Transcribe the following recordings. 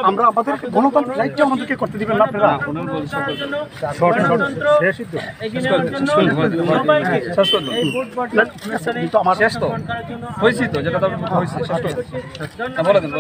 আমরা আমাদের গণতান্ত্রিক রাইটটা আমাদেরকে করতে দিবেন না আপনারা। আমার শেষ তো হয়েছি তো যেটা হয়েছে বলে দেন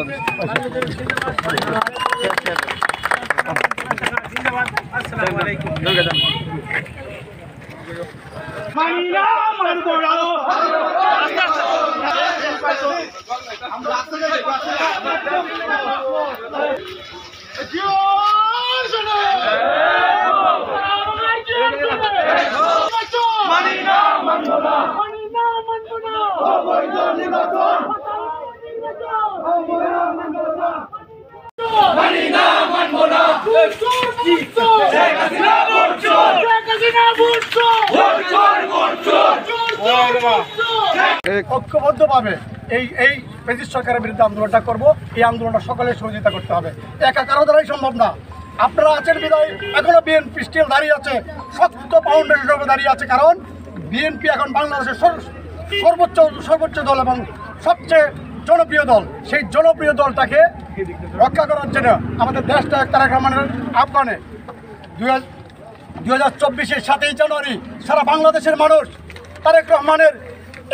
ঐক্যবদ্ধভাবে এই ব্রিটিশ সরকারের বিরুদ্ধে আন্দোলনটা করব। এই আন্দোলনটা সকলের সহযোগিতা করতে হবে, একা কারো দ্বারাই সম্ভব না। আপনারা আছেন বিদায় এখনো বিএনপি স্টিল দাঁড়িয়ে আছে, শক্ত ফাউন্ডেশন হিসেবে দাঁড়িয়ে আছে। কারণ বিএনপি এখন বাংলাদেশের সর্বোচ্চ দল এবং সবচেয়ে জনপ্রিয় দল। সেই জনপ্রিয় দলটাকে রক্ষা করার জন্য আমাদের দেশটা তারেক রহমানের আহ্বানে 2024-এর 7ই জানুয়ারি সারা বাংলাদেশের মানুষ তারেক রহমানের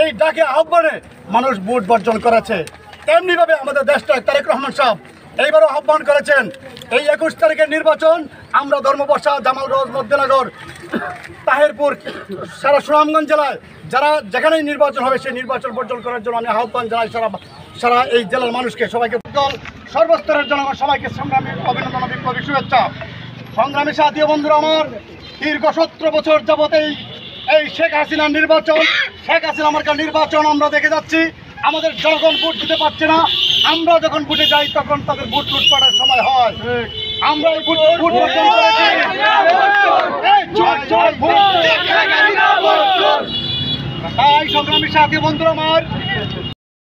এই ডাকে আহ্বানে মানুষ ভোট বর্জন করেছে। তেমনিভাবে আমাদের দেশটা তারেক রহমান সাহেব এইবারও আহ্বান করেছেন এই 21 তারিখের নির্বাচন আমরা ধর্মবর্ষা, জামালগঞ্জ, মধ্যনগর, তাহিরপুর, সারা সুনামগঞ্জ জেলায় যারা যেখানেই নির্বাচন হবে সেই নির্বাচন বর্জন করার জন্য আমি আহ্বান জানাই সারা এই জেলার মানুষকে, সবাইকে, দল সর্বস্তরের জনগণ সবাইকে সংগ্রামী অভিনন্দন, বিপ্লবী শুভেচ্ছা। সংগ্রামী সাথী বন্ধুরা, আমার দীর্ঘ 17 বছর যাবত এই শেখ হাসিনার নির্বাচন, শেখ হাসিনা মার্কার নির্বাচন আমরা দেখে যাচ্ছি। আমাদের জনগণ ভোট দিতে পারছে না। আমরা যখন ভোটে যাই তখন তাদের ভোট লুটপাটের সময় হয়। আমরা এই ভোট তাই সংগ্রামী সাথী বন্ধুরা আমার